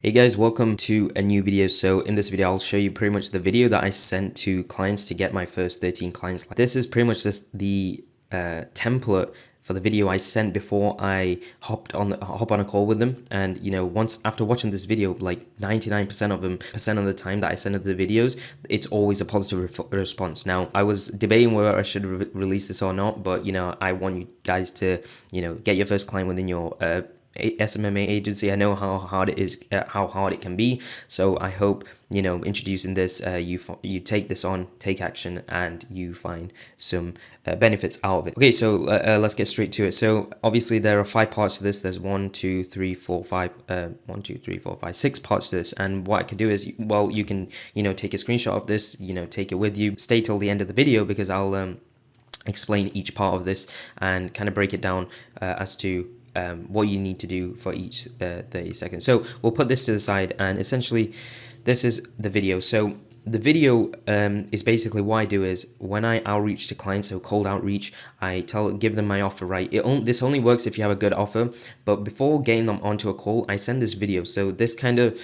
Hey guys, welcome to a new video. So in this video, I'll show you pretty much the video that I sent to clients to get my first 13 clients. This is pretty much just the template for the video I sent before I hop on a call with them. And once after watching this video, like 99% of the time that I send the videos, it's always a positive response. Now, I was debating whether I should release this or not, but I want you guys to get your first client within your SMMA agency. I know how hard it is, how hard it can be. So I hope introducing this, you take this on, take action, and you find some benefits out of it. Okay, so let's get straight to it. So obviously there are 5 parts to this. There's 1, 2, 3, 4, 5, 1, 2, 3, 4, 5, 6 parts to this. And what I can do is, well, you can take a screenshot of this, take it with you, stay till the end of the video because I'll explain each part of this and kind of break it down as to what you need to do for each 30 seconds. So we'll put this to the side, and essentially this is the video. So the video is basically what I do is when I outreach to clients, so cold outreach, I give them my offer, right? This only works if you have a good offer, but before getting them onto a call, I send this video. So this kind of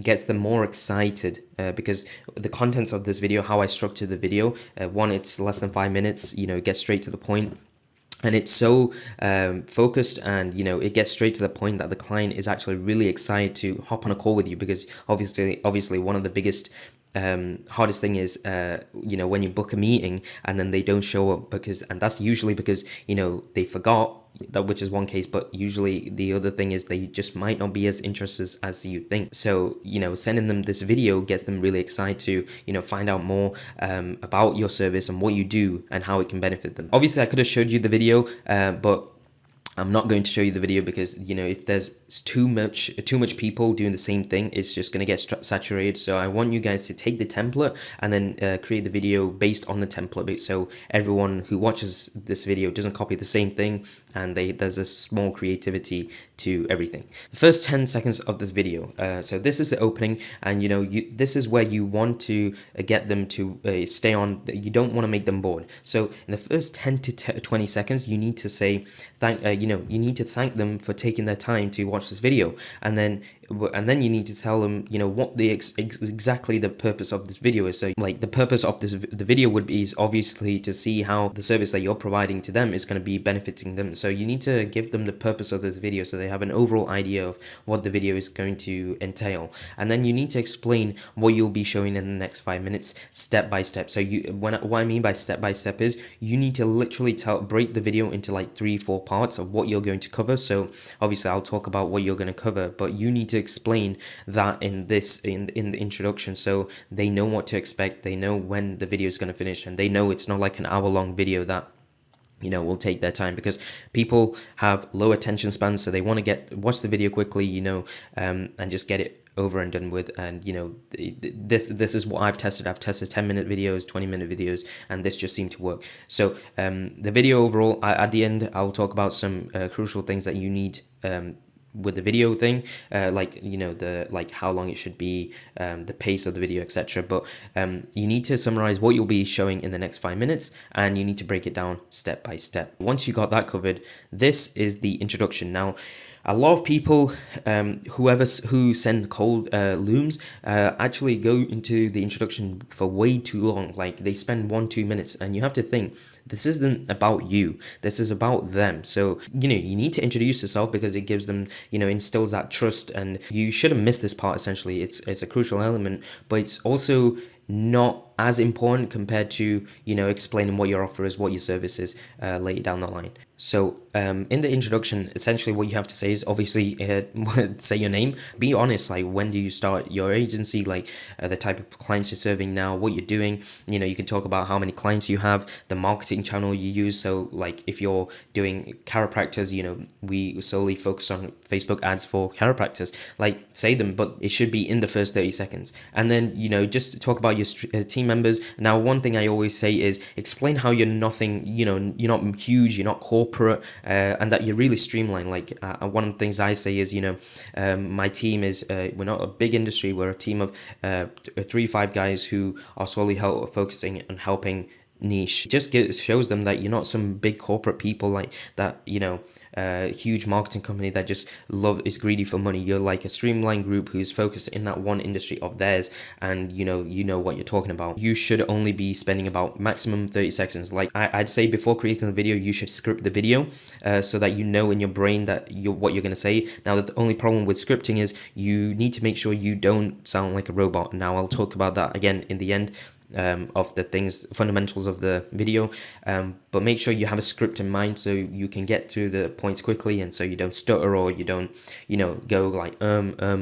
gets them more excited because the contents of this video, how I structure the video, one, it's less than 5 minutes, it gets straight to the point. And it's so focused, and it gets straight to the point that the client is actually really excited to hop on a call with you, because obviously one of the biggest hardest thing is when you book a meeting and then they don't show up, and that's usually because they forgot, that which is one case, but usually the other thing is they just might not be as interested as you think. So sending them this video gets them really excited to find out more about your service and what you do and how it can benefit them. Obviously I could have showed you the video, but I'm not going to show you the video because if there's too much people doing the same thing, it's just going to get saturated. So I want you guys to take the template and then create the video based on the template, so everyone who watches this video doesn't copy the same thing, and there's a small creativity to everything. The first 10 seconds of this video, so this is the opening, and this is where you want to get them to stay on. You don't want to make them bored. So in the first 10 to 20 seconds, you need to say you need to thank them for taking their time to watch this video, and then you need to tell them what the exactly the purpose of this video is. So like the purpose of the video would be is obviously to see how the service that you're providing to them is going to be benefiting them. So you need to give them the purpose of this video so they have an overall idea of what the video is going to entail, and then you need to explain what you'll be showing in the next 5 minutes step by step. So what I mean by step by step is you need to literally break the video into like 3-4 parts of what you're going to cover. So obviously I'll talk about what you're going to cover, but you need to explain that in the introduction, so they know what to expect, they know when the video is going to finish, and they know it's not like an hour-long video that will take their time, because people have low attention spans, so they want to watch the video quickly, and just get it over and done with. And this is what I've tested 10-minute videos, 20-minute videos, and this just seemed to work. So the video overall, at the end I'll talk about some crucial things that you need with the video thing, like how long it should be, the pace of the video, etc. But you need to summarize what you'll be showing in the next 5 minutes, and you need to break it down step by step. Once you got that covered, this is the introduction. Now, a lot of people who send cold looms actually go into the introduction for way too long. Like they spend 1-2 minutes, and you have to think, this isn't about you, this is about them. So you need to introduce yourself, because it gives them, instills that trust, and you shouldn't miss this part. Essentially it's a crucial element, but it's also not as important compared to explaining what your offer is, what your service is later down the line. So in the introduction, essentially what you have to say is obviously say your name, be honest, like when do you start your agency, like the type of clients you're serving now, what you're doing. You can talk about how many clients you have, the marketing channel you use. So like if you're doing chiropractors, we solely focus on Facebook ads for chiropractors, like say them, but it should be in the first 30 seconds. And then just talk about your team members. Now, one thing I always say is explain how you're nothing, you're not huge, you're not corporate, and that you're really streamlined. Like one of the things I say is, my team is, we're not a big industry, we're a team of 3-5 guys who are solely focusing on helping niche. Just shows them that you're not some big corporate people like that, huge marketing company that just is greedy for money. You're like a streamlined group who's focused in that one industry of theirs, and you know what you're talking about. You should only be spending about maximum 30 seconds. Like I'd say before creating the video, you should script the video so that you know in your brain that what you're going to say. Now, the only problem with scripting is you need to make sure you don't sound like a robot. Now, I'll talk about that again in the end of the fundamentals of the video, but make sure you have a script in mind so you can get through the points quickly, and so you don't stutter or you don't go like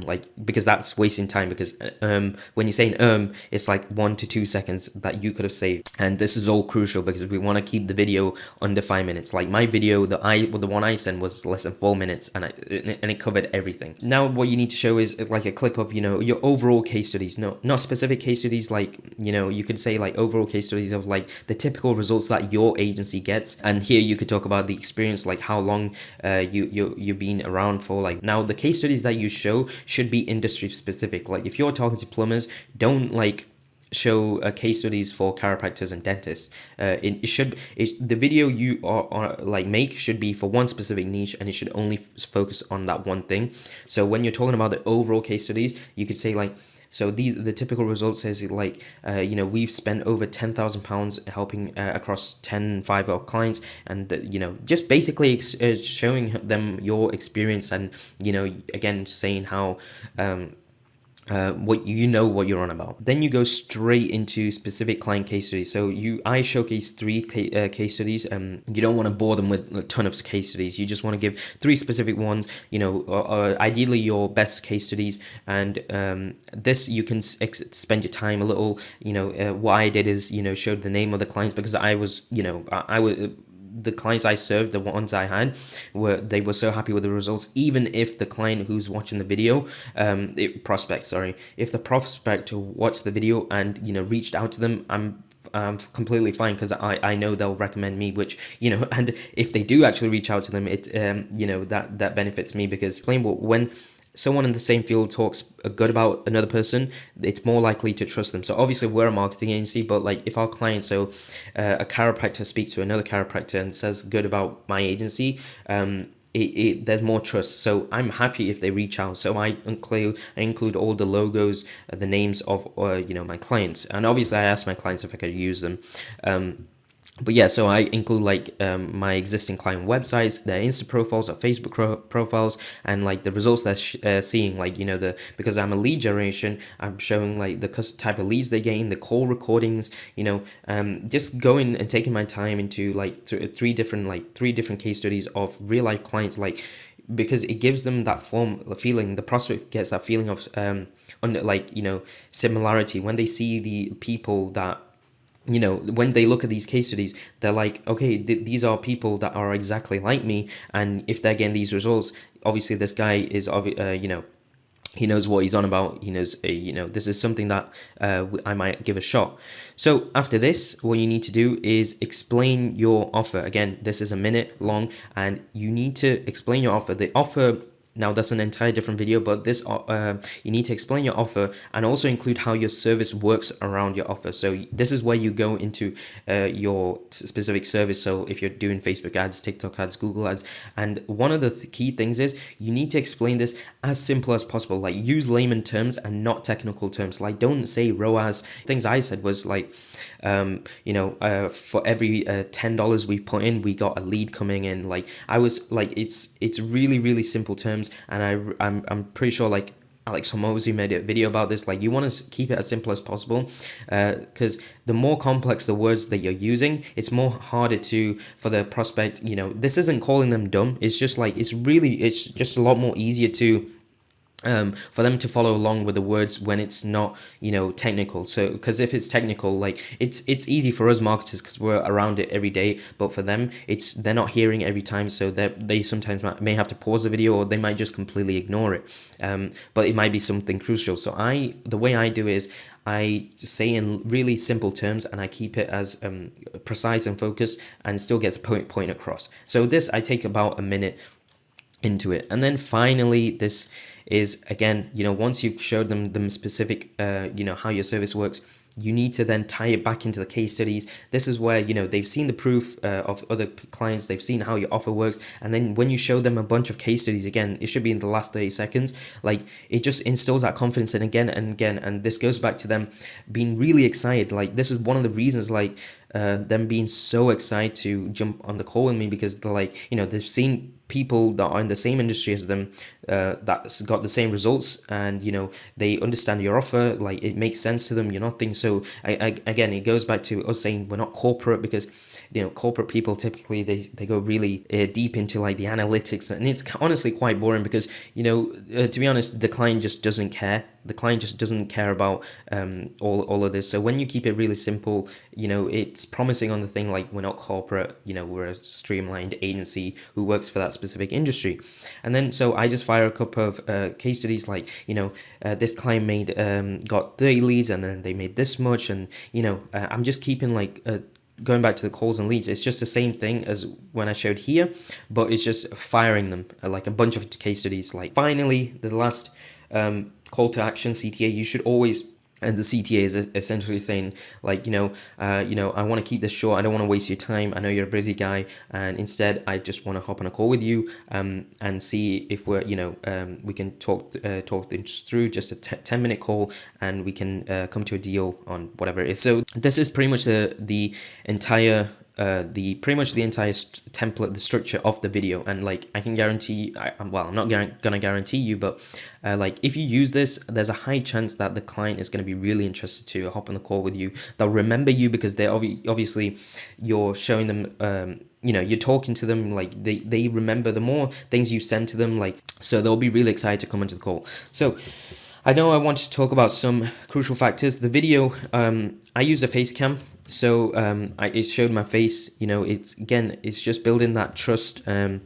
like, because that's wasting time, because when you're saying it's like 1 to 2 seconds that you could have saved. And this is all crucial because we want to keep the video under 5 minutes. Like my video, the one I sent was less than 4 minutes, and it covered everything. Now what you need to show is like a clip of your overall case studies. No, not specific case studies, like you could say like overall case studies of like the typical results that your agency gets. And here you could talk about the experience, like how long you've been around for. Like, now the case studies that you show should be industry specific. Like if you're talking to plumbers, don't like show case studies for chiropractors and dentists. The video you are like make should be for one specific niche, and it should only focus on that one thing. So when you're talking about the overall case studies, you could say like, so the typical result says like, we've spent over £10,000 helping across 5 of our clients, and just basically showing them your experience, and again saying how what you're on about. Then you go straight into specific client case studies. So I showcase 3 case studies. You don't want to bore them with a ton of case studies. You just want to give 3 specific ones, ideally your best case studies. And this, you can spend your time a little. What I did is showed the name of the clients, because I was the clients I served, the ones I had, they were so happy with the results. Even if the client who's watching the video, if the prospect watched the video and reached out to them, I'm completely fine, because I know they'll recommend me, which and if they do actually reach out to them, it that benefits me, because when someone in the same field talks good about another person, it's more likely to trust them. So obviously we're a marketing agency, but like if our client, a chiropractor speaks to another chiropractor and says good about my agency, there's more trust. So I'm happy if they reach out. So I include all the logos, the names of my clients, and obviously I ask my clients if I could use them. But yeah, so I include like my existing client websites, their Insta profiles or Facebook profiles, and like the results they're seeing, like because I'm a lead generation, I'm showing like the type of leads they gain, the call recordings, just going and taking my time into like three different case studies of real life clients, like, because it gives them that feeling. The prospect gets that feeling of similarity when they see the people that when they look at these case studies, they're like, okay, these are people that are exactly like me, and if they're getting these results, obviously this guy is he knows what he's on about. He knows this is something that I might give a shot. So after this, what you need to do is explain your offer. Again, this is a minute long, and you need to explain your offer. The offer, now that's an entire different video, but this you need to explain your offer and also include how your service works around your offer. So this is where you go into your specific service. So if you're doing Facebook ads, TikTok ads, Google ads, and one of the key things is you need to explain this as simple as possible. Like, use layman terms and not technical terms. Like, don't say ROAS. Things I said was like, for every $10 we put in, we got a lead coming in. Like, I was like, it's really, really simple terms. And I'm pretty sure like Alex Hormozy made a video about this. Like, you want to keep it as simple as possible, because the more complex the words that you're using, it's more harder for the prospect. This isn't calling them dumb. It's just like, it's just a lot more easier to for them to follow along with the words when it's not technical. So because if it's technical, like it's easy for us marketers because we're around it every day, but for them they're not hearing every time, so they sometimes may have to pause the video, or they might just completely ignore it, but it might be something crucial. So the way I do is I say in really simple terms, and I keep it as precise and focused, and still gets point across. So this, I take about a minute into it. And then finally, this is, again, once you've showed them specific how your service works, you need to then tie it back into the case studies. This is where, you know, they've seen the proof of other clients, they've seen how your offer works, and then when you show them a bunch of case studies, again, it should be in the last 30 seconds, like it just instills that confidence in again and again. And this goes back to them being really excited. Like this is one of the reasons, like them being so excited to jump on the call with me, because they're like, you know, they've seen people that are in the same industry as them that's got the same results, and you know, they understand your offer, like it makes sense to them, you're nothing. So again, it goes back to us saying we're not corporate, because you know, corporate people typically they go really deep into like the analytics, and it's honestly quite boring, because you know, to be honest, the client just doesn't care. The client just doesn't care about all of this. So when you keep it really simple, you know, it's promising on the thing, like we're not corporate, you know, we're a streamlined agency who works for that specific industry. And then so I just fire a couple of case studies, like, you know, this client made got 30 leads, and then they made this much, and you know, I'm just keeping like going back to the calls and leads. It's just the same thing as when I showed here, but it's just firing them like a bunch of case studies. Like finally, the last call to action, CTA, you should always, and the CTA is essentially saying, like, you know, I want to keep this short. I don't want to waste your time. I know you're a busy guy, and instead, I just want to hop on a call with you, and see if we're, you know, we can talk things through, just a 10-minute call, and we can come to a deal on whatever it is. So this is pretty much the entire pretty much the entire template, the structure of the video. And like I can guarantee, well, I'm not gonna guarantee you, but like if you use this, there's a high chance that the client is going to be really interested to hop on the call with you. They'll remember you because they're obviously you're showing them, you know, you're talking to them, like they remember the more things you send to them, like, so they'll be really excited to come into the call. So I know I wanted to talk about some crucial factors. The video, I use a face cam, so it showed my face. You know, it's just building that trust and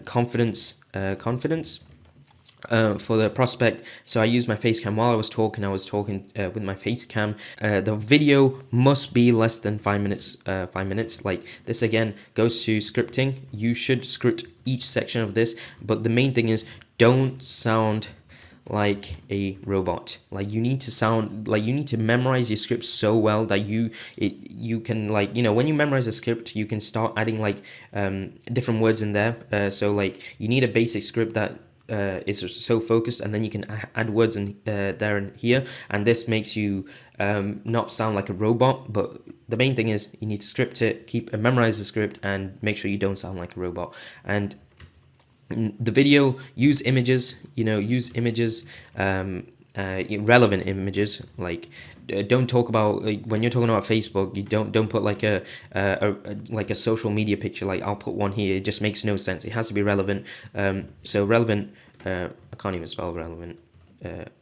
confidence, for the prospect. So I used my face cam while I was talking. I was talking with my face cam. The video must be less than 5 minutes. 5 minutes. Like this again goes to scripting. You should script each section of this, but the main thing is don't sound like a robot. Like you need to sound like, you need to memorize your script so well that you can, like, you know, when you memorize a script, you can start adding like different words in there. So like you need a basic script that is so focused, and then you can add words in there and here, and this makes you not sound like a robot. But the main thing is you need to script it, memorize the script, and make sure you don't sound like a robot. And the video, use images, you know, relevant images. Like don't talk about, like, when you're talking about Facebook, you don't put like a social media picture. Like I'll put one here, it just makes no sense. It has to be relevant. So relevant, I can't even spell relevant,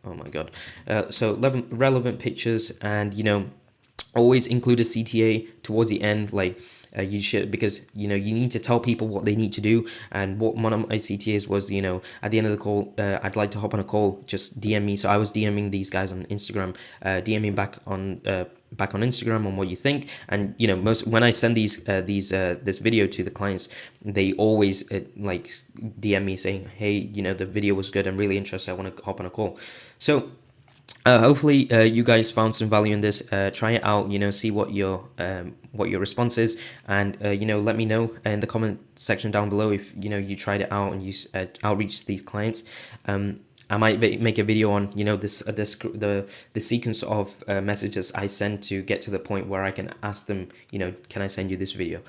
oh my god. So relevant pictures, and you know, always include a CTA towards the end. Like you should, because you know, you need to tell people what they need to do. And what one of my CTAs was, you know, at the end of the call, I'd like to hop on a call, just DM me. So I was DMing these guys on Instagram, DMing back on Instagram on what you think. And you know, when I send this video to the clients, they always like DM me saying, hey, you know, the video was good, I'm really interested, I want to hop on a call. So hopefully you guys found some value in this. Try it out, you know, see what your response is, and you know, let me know in the comment section down below if you know you tried it out and you outreach these clients. I might make a video on, you know, the sequence of messages I send to get to the point where I can ask them, you know, can I send you this video.